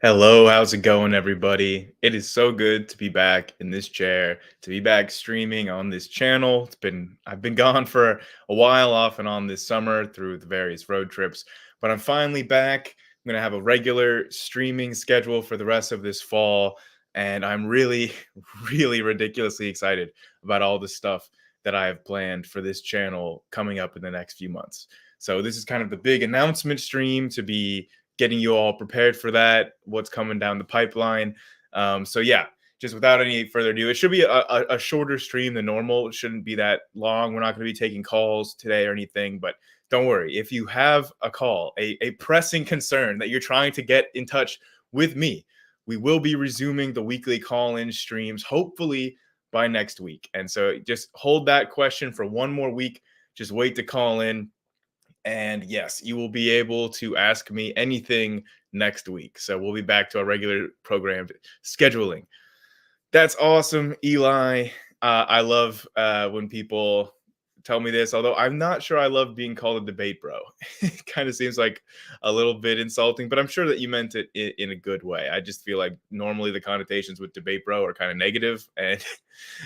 Hello, how's it going, everybody? It is so good to be back in this chair, to be back streaming on this channel. I've been gone for a while off and on this summer through the various road trips, but I'm finally back. I'm gonna have a regular streaming schedule for the rest of this fall, and I'm really, really ridiculously excited about all the stuff that I have planned for this channel coming up in the next few months. So this is kind of the big announcement stream to be getting you all prepared for that, what's coming down the pipeline. So yeah, just without any further ado, it should be a shorter stream than normal. It shouldn't be that long. We're not going to be taking calls today or anything, but don't worry. If you have a call, a pressing concern that you're trying to get in touch with me, we will be resuming the weekly call-in streams, hopefully by next week. And so just hold that question for one more week. Just wait to call in, and yes, you will be able to ask me anything next week. So we'll be back to our regular programmed scheduling. That's awesome, Eli. I love when people tell me this, although I'm not sure I love being called a debate bro. It kind of seems like a little bit insulting, but I'm sure that you meant it in a good way. I just feel like normally the connotations with debate bro are kind of negative, and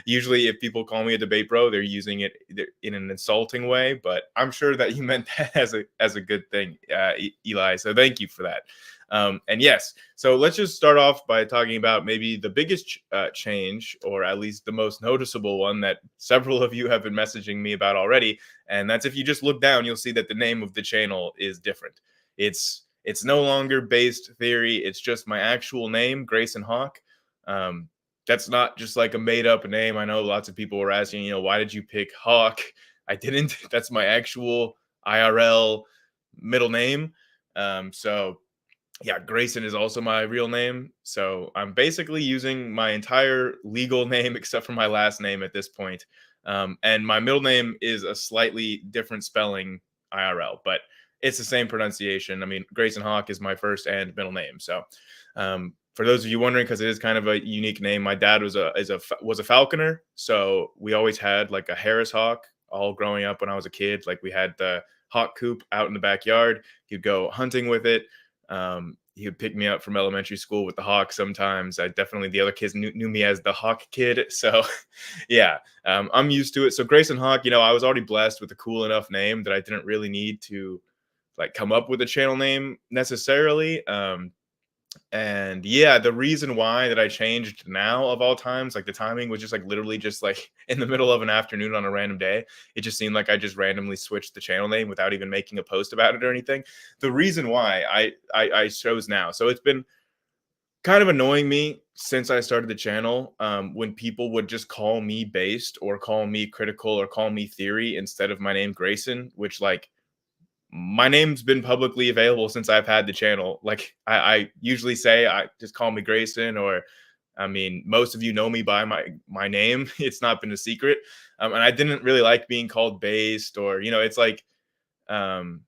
usually if people call me a debate bro, they're using it in an insulting way. But I'm sure that you meant that as a good thing, Eli. So thank you for that. And yes, so let's just start off by talking about maybe the biggest change, or at least the most noticeable one that several of you have been messaging me about already. And that's if you just look down, you'll see that the name of the channel is different. It's no longer based theory. It's just my actual name, Grayson Hawk. Um, that's not just like a made up name. I know lots of people were asking, why did you pick Hawk? I didn't. That's my actual IRL middle name. So yeah, Grayson is also my real name. So I'm basically using my entire legal name except for my last name at this point. And my middle name is a slightly different spelling IRL, but it's the same pronunciation. I mean, Grayson Hawk is my first and middle name. So for those of you wondering, because it is kind of a unique name, my dad was a falconer, so we always had like a Harris hawk all growing up when I was a kid. Like we had the hawk coop out in the backyard. He'd go hunting with it. He would pick me up from elementary school with the hawk sometimes. The other kids knew me as the hawk kid. So yeah, I'm used to it. So Grayson Hawk, I was already blessed with a cool enough name that I didn't really need to like come up with a channel name necessarily. And yeah, the reason why that I changed now of all times, like the timing was just like literally just like in the middle of an afternoon on a random day. It just seemed like I just randomly switched the channel name without even making a post about it or anything. The reason why I chose now, so it's been kind of annoying me since I started the channel, when people would just call me based or call me critical or call me theory instead of my name Grayson, which like my name's been publicly available since I've had the channel. Like I usually say, I just call me Grayson, or I mean, most of you know me by my name. It's not been a secret, and I didn't really like being called based, or it's like, um,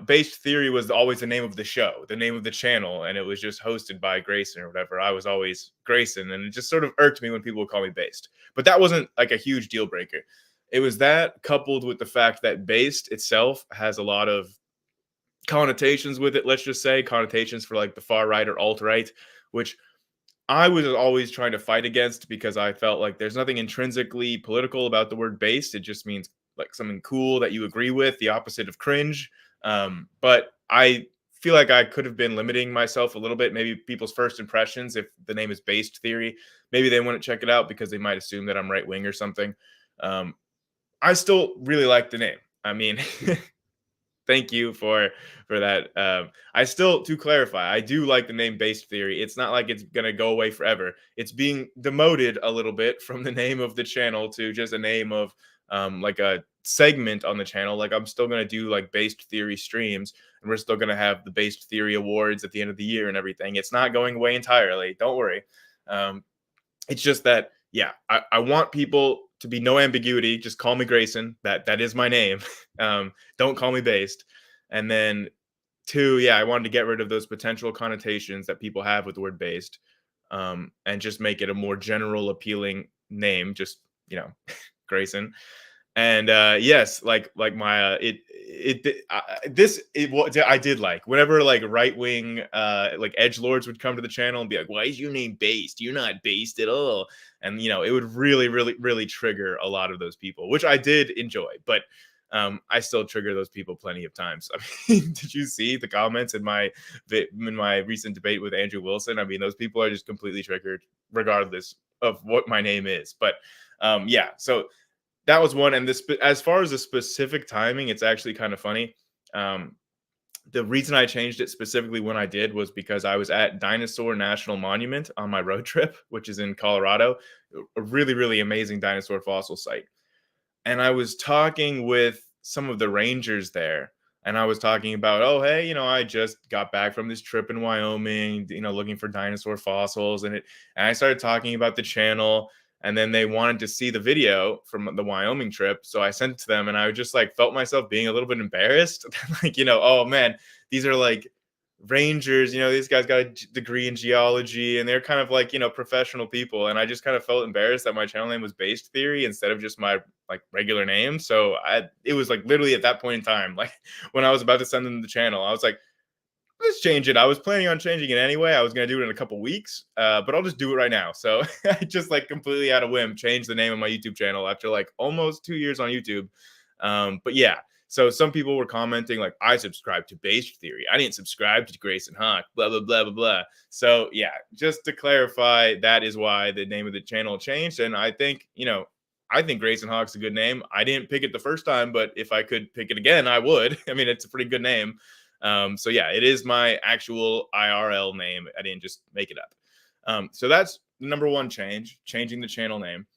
based theory was always the name of the show, the name of the channel, and it was just hosted by Grayson or whatever. I was always Grayson, and it just sort of irked me when people would call me based. But that wasn't like a huge deal breaker. It was that coupled with the fact that based itself has a lot of connotations with it. Let's just say connotations for like the far right or alt right, which I was always trying to fight against because I felt like there's nothing intrinsically political about the word based. It just means like something cool that you agree with, the opposite of cringe. But I feel like I could have been limiting myself a little bit. Maybe people's first impressions, if the name is based theory, maybe they wouldn't check it out because they might assume that I'm right wing or something. Um, I still really like the name. I mean, thank you for that. I still, to clarify, I do like the name based theory. It's not like it's gonna go away forever. It's being demoted a little bit from the name of the channel to just a name of like a segment on the channel. Like I'm still gonna do like based theory streams, and we're still gonna have the based theory awards at the end of the year and everything. It's not going away entirely. Don't worry. Um, it's just that, yeah, I want people to be no ambiguity. Just call me Grayson. That is my name. Don't call me based. And then two, yeah, I wanted to get rid of those potential connotations that people have with the word based, and just make it a more general appealing name. Just Grayson. And yes, like my this it what I did like whenever like right wing like edge lords would come to the channel and be like, "Why is your name based? You're not based at all." And it would really trigger a lot of those people, which I did enjoy, but I still trigger those people plenty of times. I mean, did you see the comments in my recent debate with Andrew Wilson? I mean, those people are just completely triggered, regardless of what my name is. But yeah, so that was one. And as far as the specific timing, it's actually kind of funny. Um, the reason I changed it specifically when I did was because I was at Dinosaur National Monument on my road trip, which is in Colorado, a really amazing dinosaur fossil site. And I was talking with some of the rangers there, and I was talking about, oh, hey, I just got back from this trip in Wyoming, looking for dinosaur fossils, and I started talking about the channel, and then they wanted to see the video from the Wyoming trip, so I sent it to them, and I just like felt myself being a little bit embarrassed, like, oh man, these are like rangers, these guys got a degree in geology and they're kind of like, professional people. And I just kind of felt embarrassed that my channel name was Based Theory instead of just my like regular name. So it was like literally at that point in time, like when I was about to send them the channel, I was like, let's change it. I was planning on changing it anyway. I was going to do it in a couple weeks, but I'll just do it right now. So I just like completely out of whim changed the name of my YouTube channel after like almost 2 years on YouTube. But yeah, so some people were commenting like, I subscribe to Base Theory. I didn't subscribe to Grayson Hawk, blah, blah, blah, blah, blah. So yeah, just to clarify, that is why the name of the channel changed. And I think, I think Grayson Hawk's a good name. I didn't pick it the first time, but if I could pick it again, I would. I mean, it's a pretty good name. So yeah, it is my actual IRL name. I didn't just make it up. So that's the number one change, changing the channel name.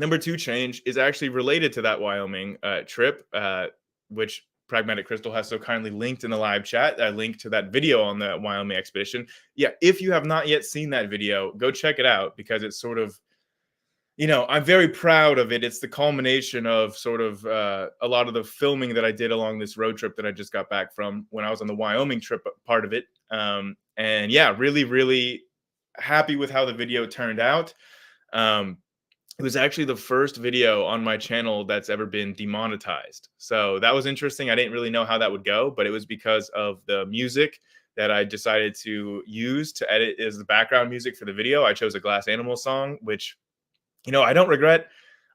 Number two change is actually related to that Wyoming trip, which Pragmatic Crystal has so kindly linked in the live chat. I linked to that video on the Wyoming expedition. Yeah, if you have not yet seen that video, go check it out because it's sort of, I'm very proud of it. It's the culmination of sort of a lot of the filming that I did along this road trip that I just got back from when I was on the Wyoming trip part of it. And yeah, really happy with how the video turned out. It was actually the first video on my channel that's ever been demonetized. So that was interesting. I didn't really know how that would go, but it was because of the music that I decided to use to edit as the background music for the video. I chose a Glass Animal song, which, I don't regret.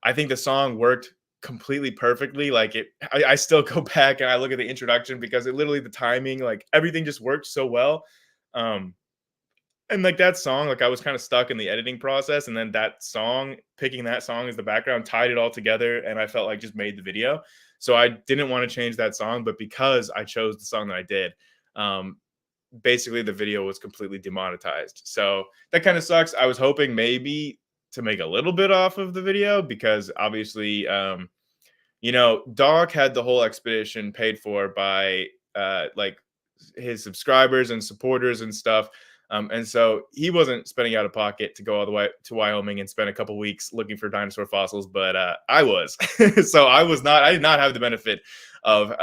I think the song worked completely perfectly. Like I still go back and I look at the introduction because it literally, the timing, like everything just worked so well. And like that song, like I was kind of stuck in the editing process, and then that song, picking that song as the background, tied it all together, and I felt like just made the video. So I didn't want to change that song, but because I chose the song that I did, basically the video was completely demonetized. So that kind of sucks. I was hoping maybe to make a little bit off of the video because obviously, Doc had the whole expedition paid for by like his subscribers and supporters and stuff. And so he wasn't spending out of pocket to go all the way to Wyoming and spend a couple weeks looking for dinosaur fossils, but I was. So I did not have the benefit of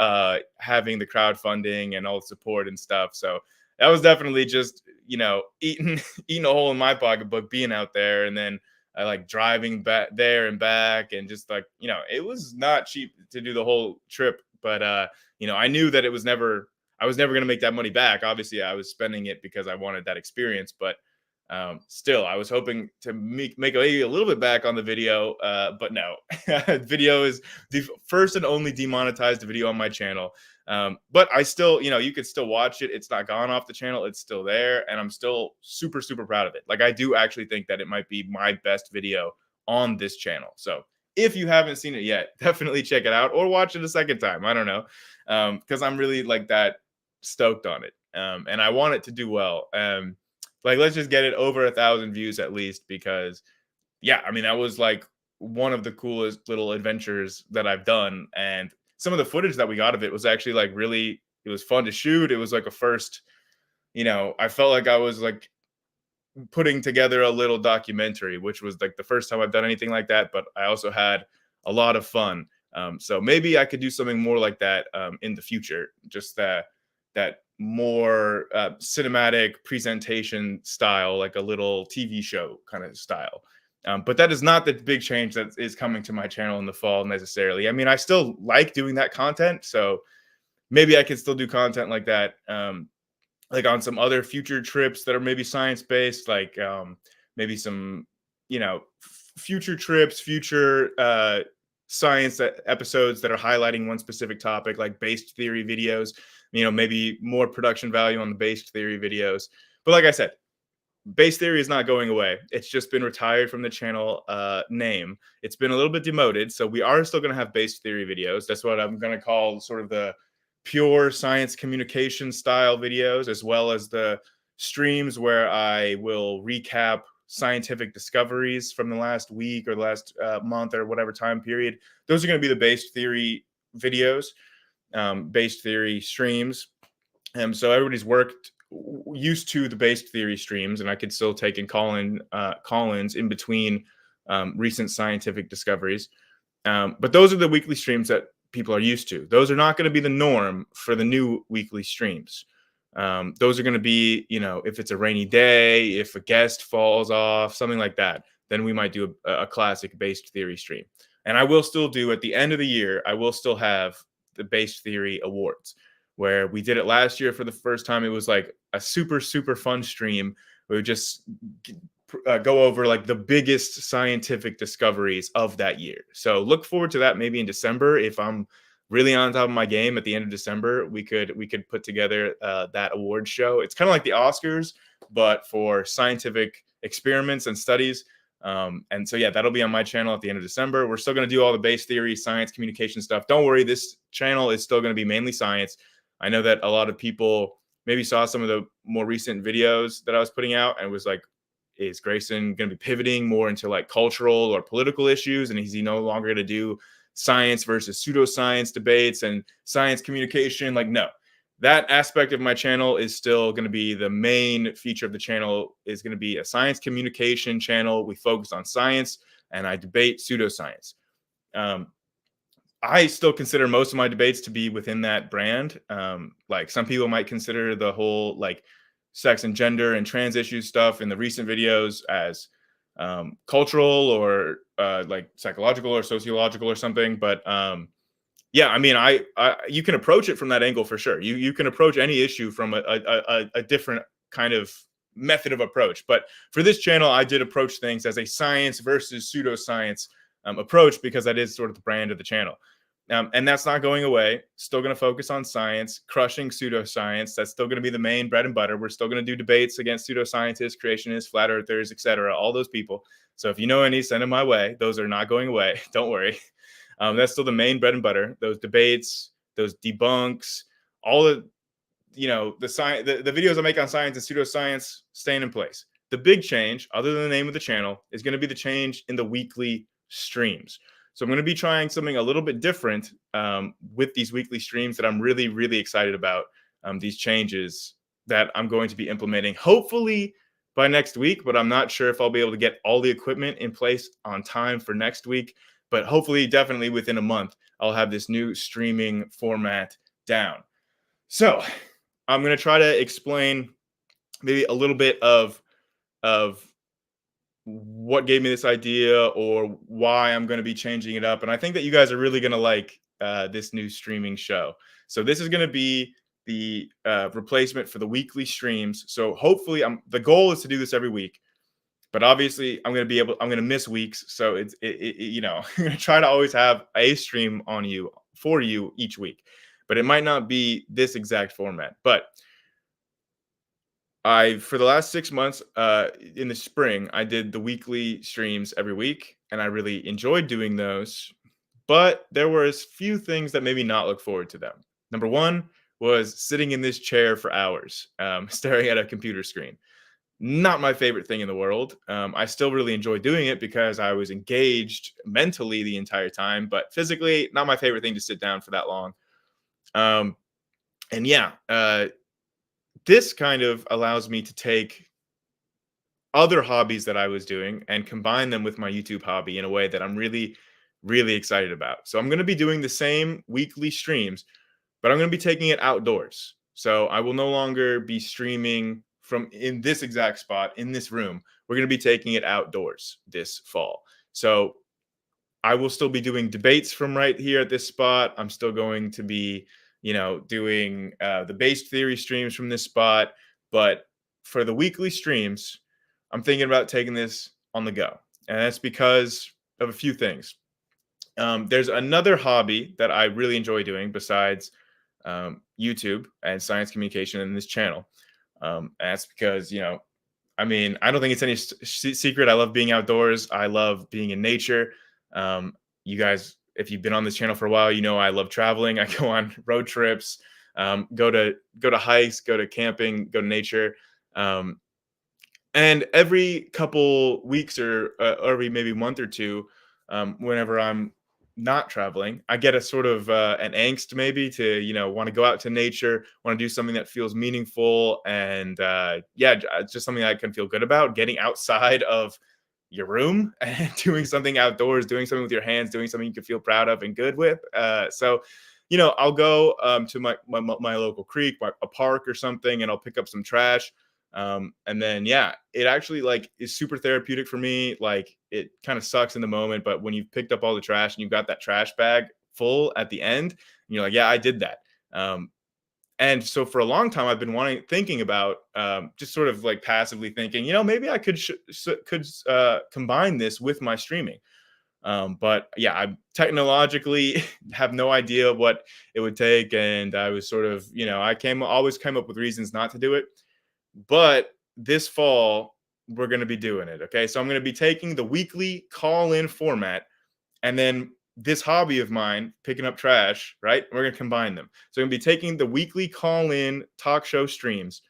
having the crowdfunding and all the support and stuff. So that was definitely just, eating a hole in my pocketbook being out there. And then I like driving back there and back, and just like, it was not cheap to do the whole trip. But I knew that I was never going to make that money back. Obviously, I was spending it because I wanted that experience, but still, I was hoping to make a little bit back on the video, but no. Video is the first and only demonetized video on my channel. But I still, you could still watch it. It's not gone off the channel. It's still there, and I'm still super proud of it. Like, I do actually think that it might be my best video on this channel. So if you haven't seen it yet, definitely check it out or watch it a second time. I don't know, because I'm really like that stoked on it, and I want it to do well. Like, let's just get it over 1,000 views at least, because yeah, I mean, that was like one of the coolest little adventures that I've done, and some of the footage that we got of it was actually like really, it was fun to shoot. It was like a first, I felt like I was like putting together a little documentary, which was like the first time I've done anything like that, but I also had a lot of fun. So maybe I could do something more like that in the future, just that more cinematic presentation style, like a little TV show kind of style. But that is not the big change that is coming to my channel in the fall necessarily. I mean, I still like doing that content, so maybe I can still do content like that, like on some other future trips that are maybe science based, like maybe some, future trips, future science episodes that are highlighting one specific topic, like based theory videos. Maybe more production value on the based theory videos. But like I said, base theory is not going away. It's just been retired from the channel name. It's been a little bit demoted. So we are still going to have base theory videos. That's what I'm going to call sort of the pure science communication style videos, as well as the streams where I will recap scientific discoveries from the last week or the last month or whatever time period. Those are going to be the base theory videos, base theory streams. So everybody's worked used to the based theory streams, and I could still take in call-ins in between recent scientific discoveries. But those are the weekly streams that people are used to. Those are not going to be the norm for the new weekly streams. Those are going to be, if it's a rainy day, if a guest falls off, something like that, then we might do a classic based theory stream. And I will still do at the end of the year, I will still have the based theory awards, where we did it last year for the first time. It was like a super, super fun stream. We would just go over like the biggest scientific discoveries of that year. So look forward to that maybe in December. If I'm really on top of my game at the end of December, we could put together that award show. It's kind of like the Oscars, but for scientific experiments and studies. And so, yeah, that'll be on my channel at the end of December. We're still going to do all the base theory, science, communication stuff. Don't worry, this channel is still going to be mainly science. I know that a lot of people maybe saw some of the more recent videos that I was putting out and was like, is Grayson going to be pivoting more into like cultural or political issues? And is he no longer going to do science versus pseudoscience debates and science communication? Like, no, that aspect of my channel is still going to be the main feature of the channel, is going to be a science communication channel. We focus on science and I debate pseudoscience. I still consider most of my debates to be within that brand. Like some people might consider the whole like sex and gender and trans issues stuff in the recent videos as cultural or like psychological or sociological or something. But yeah, I mean, I you can approach it from that angle for sure. You can approach any issue from a different kind of method of approach. But for this channel, I did approach things as a science versus pseudoscience approach, because that is sort of the brand of the channel. And that's not going away. Still going to focus on science, crushing pseudoscience. That's still going to be the main bread and butter. We're still going to do debates against pseudoscientists, creationists, flat earthers, etc. All those people. So if you know any, send them my way. Those are not going away. Don't worry. That's still the main bread and butter. Those debates, those debunks, all the the videos I make on science and pseudoscience staying in place. The big change, other than the name of the channel, is going to be the change in the weekly streams. So I'm going to be trying something a little bit different with these weekly streams that I'm really, really excited about. These changes that I'm going to be implementing, hopefully by next week, but I'm not sure if I'll be able to get all the equipment in place on time for next week. But hopefully, definitely within a month, I'll have this new streaming format down. So I'm going to try to explain maybe a little bit of what gave me this idea or why I'm going to be changing it up. And I think that you guys are really going to like this new streaming show. So this is going to be the replacement for the weekly streams. So hopefully, the goal is to do this every week. But obviously, I'm going to miss weeks. So I'm going to try to always have a stream for you each week. But it might not be this exact format. But for the last 6 months, in the spring, I did the weekly streams every week, and I really enjoyed doing those. But there were a few things that made me not look forward to them. Number one was sitting in this chair for hours, staring at a computer screen. Not my favorite thing in the world. I still really enjoy doing it because I was engaged mentally the entire time, but physically, not my favorite thing to sit down for that long. And yeah, this kind of allows me to take other hobbies that I was doing and combine them with my YouTube hobby in a way that I'm really, really excited about. So I'm going to be doing the same weekly streams, but I'm going to be taking it outdoors. So I will no longer be streaming from in this exact spot in this room, we're going to be taking it outdoors this fall. So I will still be doing debates from right here at this spot. I'm still going to be, doing the base theory streams from this spot. But for the weekly streams, I'm thinking about taking this on the go. And that's because of a few things. There's another hobby that I really enjoy doing besides YouTube and science communication in this channel. And that's because, I don't think it's any secret. I love being outdoors. I love being in nature. You guys, if you've been on this channel for a while, you know I love traveling. I go on road trips, go to hikes, go to camping, go to nature. Um, and every couple weeks or every maybe month or two, whenever I'm not traveling, I get a sort of an angst maybe to want to go out to nature, want to do something that feels meaningful, and it's just something I can feel good about. Getting outside of your room and doing something outdoors, doing something with your hands, doing something you can feel proud of and good with. I'll go to my local creek, a park or something, and I'll pick up some trash. And then, yeah, it actually like is super therapeutic for me. Like it kind of sucks in the moment, but when you've picked up all the trash and you've got that trash bag full at the end, and you're like, yeah, I did that. And so for a long time, I've been thinking about just sort of like passively thinking, maybe I could combine this with my streaming. But yeah, I technologically have no idea what it would take, and I was sort of, I always came up with reasons not to do it. But this fall, we're going to be doing it. Okay. So I'm going to be taking the weekly call in format and then this hobby of mine, picking up trash, right? We're going to combine them. So I'm going to be taking the weekly call in talk show streams,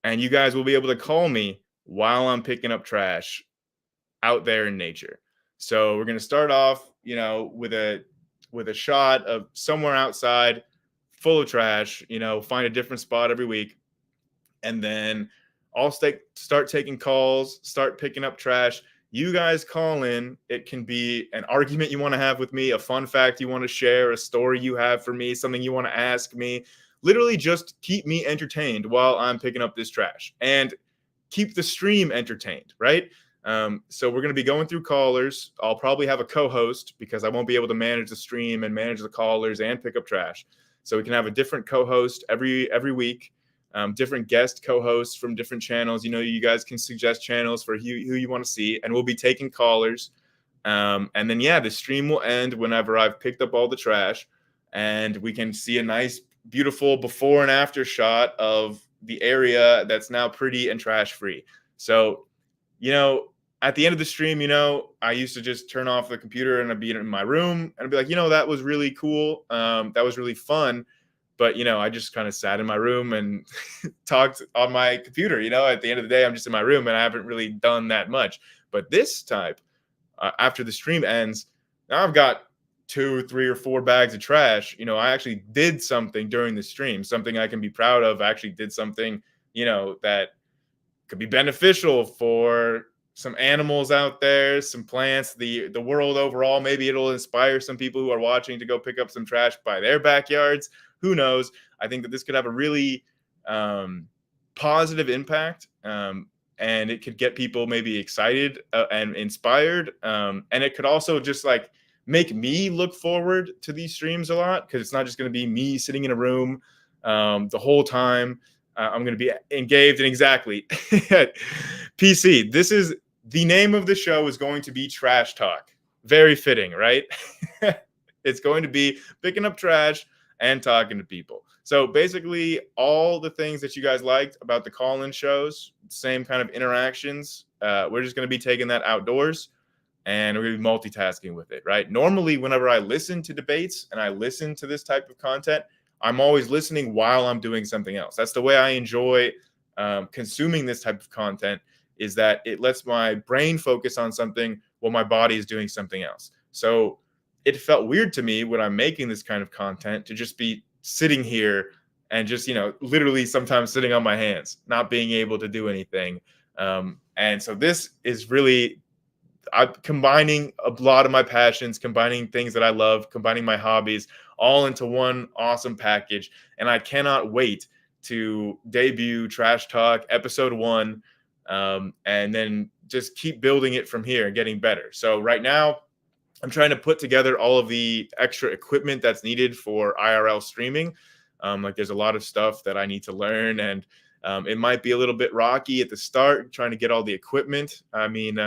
and you guys will be able to call me while I'm picking up trash out there in nature. So we're going to start off, with a shot of somewhere outside full of trash, find a different spot every week. And then I'll start taking calls, start picking up trash. You guys call in. It can be an argument you want to have with me, a fun fact you want to share, a story you have for me, something you want to ask me. Literally just keep me entertained while I'm picking up this trash and keep the stream entertained, right? So we're going to be going through callers. I'll probably have a co-host because I won't be able to manage the stream and manage the callers and pick up trash. So we can have a different co-host every week. Different guest co-hosts from different channels. You guys can suggest channels for who you want to see, and we'll be taking callers. And then, the stream will end whenever I've picked up all the trash, and we can see a nice, beautiful before and after shot of the area that's now pretty and trash free. So, at the end of the stream, I used to just turn off the computer and I'd be in my room and I'd be like, that was really cool. That was really fun. But, I just kind of sat in my room and talked on my computer. At the end of the day, I'm just in my room and I haven't really done that much. But this type, after the stream ends, now I've got 2, 3, or 4 bags of trash. I actually did something during the stream, something I can be proud of. I actually did something, that could be beneficial for some animals out there, some plants, the world overall. Maybe it'll inspire some people who are watching to go pick up some trash by their backyards. Who knows? I think that this could have a really positive impact, and it could get people maybe excited and inspired. And it could also just like make me look forward to these streams a lot, because it's not just going to be me sitting in a room the whole time. I'm going to be engaged in exactly PC. This is the name of the show is going to be Trash Talk. Very fitting, right? It's going to be picking up trash and talking to people. So basically all the things that you guys liked about the call-in shows, same kind of interactions. We're just going to be taking that outdoors, and we're going to be multitasking with it, right? Normally, whenever I listen to debates and I listen to this type of content, I'm always listening while I'm doing something else. That's the way I enjoy consuming this type of content, is that it lets my brain focus on something while my body is doing something else. So it felt weird to me when I'm making this kind of content to just be sitting here and just, literally sometimes sitting on my hands, not being able to do anything. And so this is really, I'm combining a lot of my passions, combining things that I love, combining my hobbies all into one awesome package. And I cannot wait to debut Trash Talk episode 1, and then just keep building it from here and getting better. So right now, I'm trying to put together all of the extra equipment that's needed for IRL streaming. Like there's a lot of stuff that I need to learn, and it might be a little bit rocky at the start trying to get all the equipment. I mean,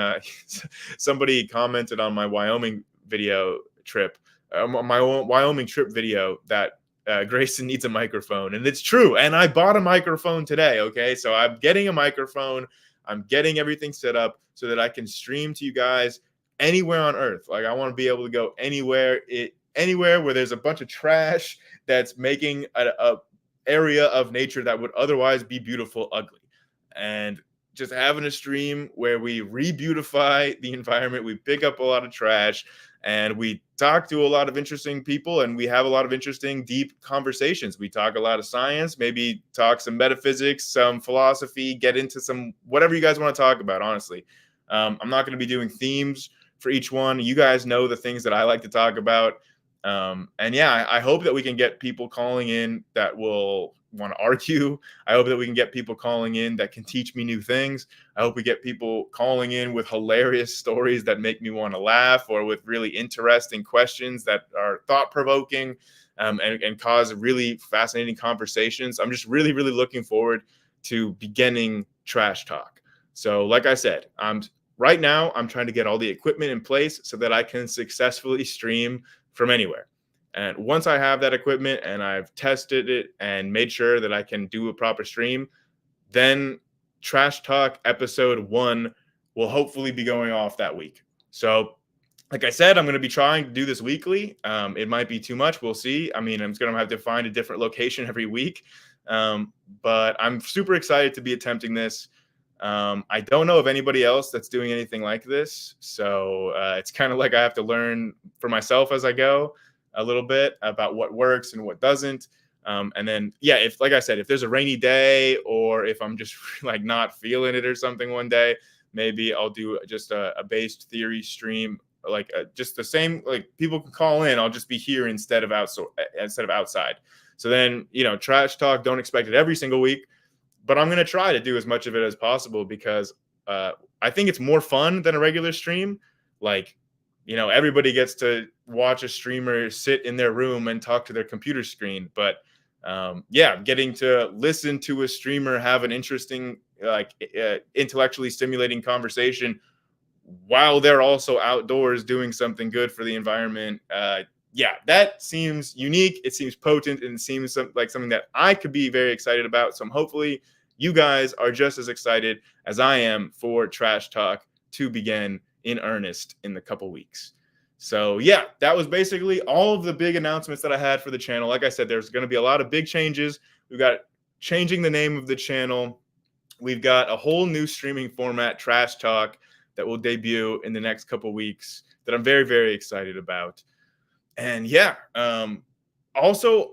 somebody commented on my Wyoming video trip, my Wyoming trip video, that Grayson needs a microphone, and it's true. And I bought a microphone today. Okay, so I'm getting a microphone. I'm getting everything set up so that I can stream to you guys anywhere on earth. Like I want to be able to go anywhere where there's a bunch of trash that's making a area of nature that would otherwise be beautiful ugly, and just having a stream where we re-beautify the environment, we pick up a lot of trash, and we talk to a lot of interesting people, and we have a lot of interesting deep conversations. We talk a lot of science, maybe talk some metaphysics, some philosophy, get into some whatever you guys want to talk about. Honestly, I'm not going to be doing themes for each one. You guys know the things that I like to talk about. And yeah, I hope that we can get people calling in that will want to argue. I hope that we can get people calling in that can teach me new things. I hope we get people calling in with hilarious stories that make me want to laugh, or with really interesting questions that are thought-provoking, and cause really fascinating conversations. I'm just really, really looking forward to beginning Trash Talk. So like I said, right now I'm trying to get all the equipment in place so that I can successfully stream from anywhere. And once I have that equipment and I've tested it and made sure that I can do a proper stream, then Trash Talk episode 1 will hopefully be going off that week. So, like I said, I'm going to be trying to do this weekly. It might be too much. We'll see. I mean, I'm going to have to find a different location every week. But I'm super excited to be attempting this. I don't know of anybody else that's doing anything like this. So it's kind of like I have to learn for myself as I go a little bit about what works and what doesn't. And then, yeah, if, like I said, if there's a rainy day, or if I'm just like not feeling it or something one day, maybe I'll do just a based theory stream, like just the same, like people can call in. I'll just be here instead of outside. So then, Trash Talk, don't expect it every single week, but I'm going to try to do as much of it as possible, because I think it's more fun than a regular stream. Like, everybody gets to watch a streamer sit in their room and talk to their computer screen. But yeah, getting to listen to a streamer have an interesting, intellectually stimulating conversation while they're also outdoors doing something good for the environment. Yeah, that seems unique. It seems potent, and it seems like something that I could be very excited about. So hopefully you guys are just as excited as I am for Trash Talk to begin in earnest in a couple weeks. So yeah, that was basically all of the big announcements that I had for the channel. Like I said, there's going to be a lot of big changes. We've got changing the name of the channel. We've got a whole new streaming format, Trash Talk, that will debut in the next couple weeks that I'm very, very excited about. And yeah, also,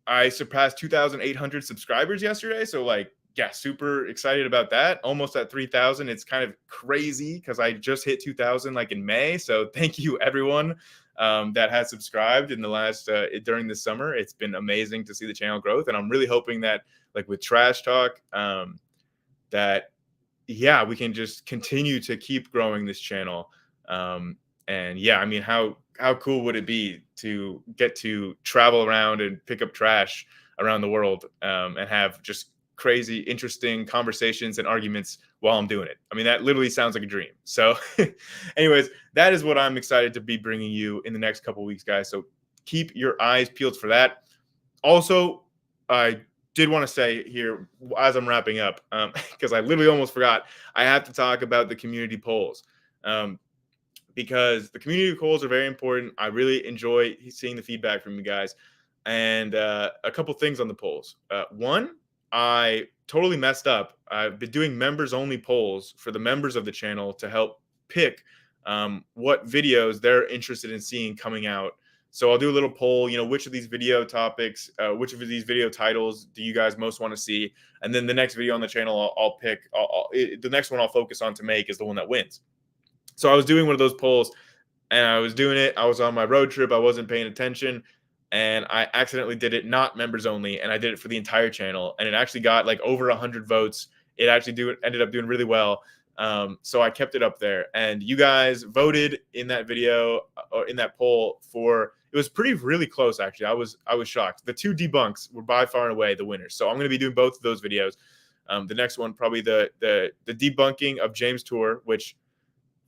I surpassed 2,800 subscribers yesterday. So yeah, super excited about that. Almost at 3,000. It's kind of crazy because I just hit 2,000 in May. So thank you everyone that has subscribed in the last during the summer. It's been amazing to see the channel growth, and I'm really hoping that with Trash Talk, that yeah, we can just continue to keep growing this channel. And yeah, I mean, how cool would it be to get to travel around and pick up trash around the world, and have just crazy, interesting conversations and arguments while I'm doing it. I mean, that literally sounds like a dream. So anyways, that is what I'm excited to be bringing you in the next couple of weeks, guys. So keep your eyes peeled for that. Also, I did want to say here as I'm wrapping up, because I literally almost forgot, I have to talk about the community polls. Because the community polls are very important. I really enjoy seeing the feedback from you guys. And a couple things on the polls. One, I totally messed up. I've been doing members only polls for the members of the channel to help pick what videos they're interested in seeing coming out. So I'll do a little poll, which of these video topics, which of these video titles do you guys most want to see? And then the next video on the channel, I'll pick, the next one I'll focus on to make is the one that wins. So I was doing one of those polls, and I was doing it. I was on my road trip. I wasn't paying attention. and I accidentally did it not members only, and I did it for the entire channel, and it actually got like over 100 votes. It actually ended up doing really well. So I kept it up there, and you guys voted in that video or in that poll for. It was really close actually. I was shocked. The two debunks were by far and away the winners. So I'm going to be doing both of those videos. The next one probably the debunking of James Tour, which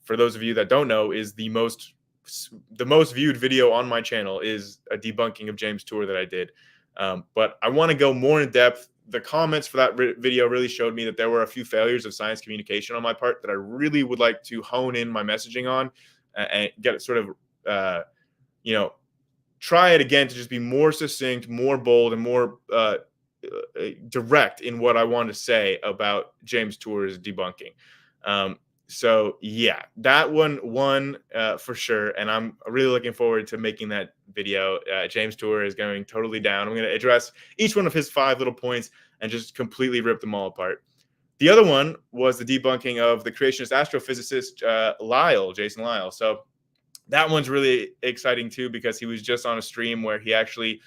for those of you that don't know is the most viewed video on my channel is a debunking of James Tour that I did. But I want to go more in depth. The comments for that video really showed me that there were a few failures of science communication on my part that I really would like to hone in my messaging on and get it sort of, you know, try it again to just be more succinct, more bold, and more direct in what I want to say about James Tour's debunking. So yeah, that one won for sure, and I'm really looking forward to making that video. James Tour is going totally down. I'm going to address each one of his 5 little points and just completely rip them all apart. The other one was the debunking of the creationist astrophysicist Jason Lyle. So that one's really exciting too because he was just on a stream where he actually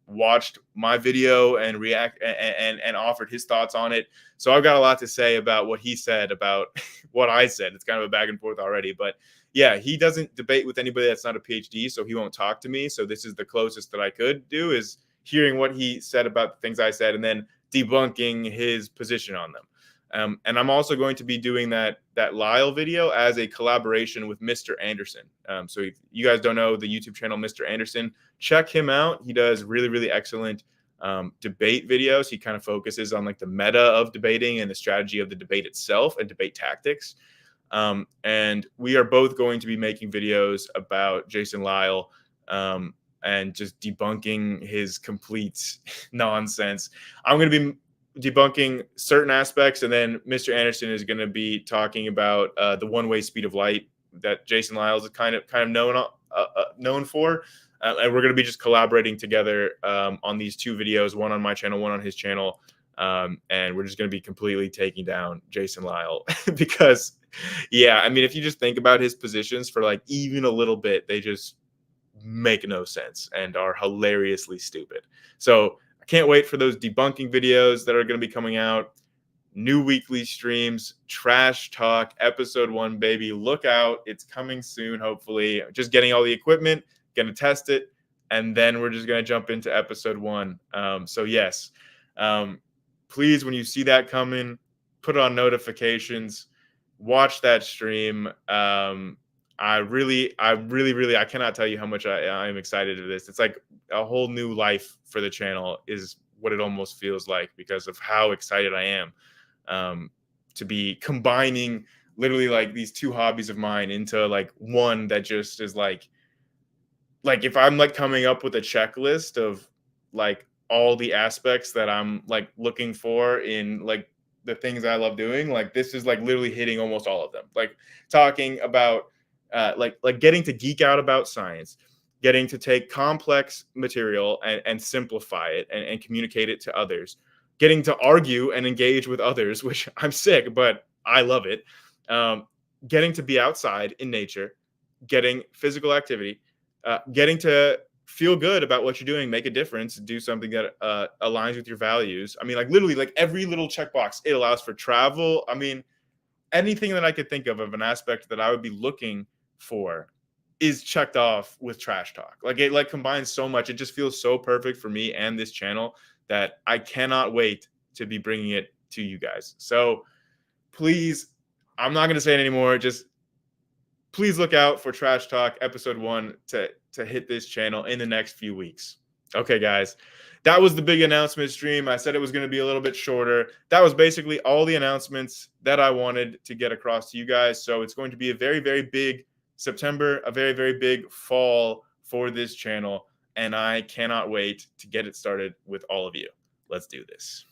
watched my video and and offered his thoughts on it. So I've got a lot to say about what he said about what I said. It's kind of a back and forth already, but yeah, he doesn't debate with anybody that's not a PhD, so he won't talk to me. So this is the closest that I could do is hearing what he said about the things I said and then debunking his position on them. And I'm also going to be doing that Lyle video as a collaboration with Mr. Anderson. So if you guys don't know the YouTube channel Mr. Anderson, check him out. He does really, really excellent debate videos. He kind of focuses on like the meta of debating and the strategy of the debate itself and debate tactics. And we are both going to be making videos about Jason Lyle and just debunking his complete nonsense. I'm going to be debunking certain aspects, and then Mr. Anderson is going to be talking about the one-way speed of light that Jason Lyles is kind of known for, and we're going to be just collaborating together on these 2 videos, one on my channel, one on his channel, and we're just going to be completely taking down Jason Lyle because, yeah, I mean, if you just think about his positions for like even a little bit, they just make no sense and are hilariously stupid. So can't wait for those debunking videos that are going to be coming out. New weekly streams, Trash Talk, episode 1, baby. Look out. It's coming soon, hopefully. Just getting all the equipment, going to test it, and then we're just going to jump into episode 1. So, yes, please, when you see that coming, put on notifications, watch that stream. I cannot tell you how much I am excited for this. It's like a whole new life for the channel is what it almost feels like because of how excited I am to be combining literally like these 2 hobbies of mine into like one that just is like if I'm like coming up with a checklist of like all the aspects that I'm like looking for in like the things I love doing, like this is like literally hitting almost all of them. Like talking about like getting to geek out about science, getting to take complex material and simplify it and communicate it to others, getting to argue and engage with others, which I'm sick, but I love it. Getting to be outside in nature, getting physical activity, getting to feel good about what you're doing, make a difference, do something that aligns with your values. I mean, like literally like every little checkbox. It allows for travel. I mean, anything that I could think of an aspect that I would be looking for is checked off with Trash Talk. Like it like combines so much. It just feels so perfect for me and this channel that I cannot wait to be bringing it to you guys. So please, I'm not going to say it anymore. Just please look out for Trash Talk episode 1 to hit this channel in the next few weeks. Okay, guys. That was the big announcement stream. I said it was going to be a little bit shorter. That was basically all the announcements that I wanted to get across to you guys. So it's going to be a very, very big September, a very, very big fall for this channel. And I cannot wait to get it started with all of you. Let's do this.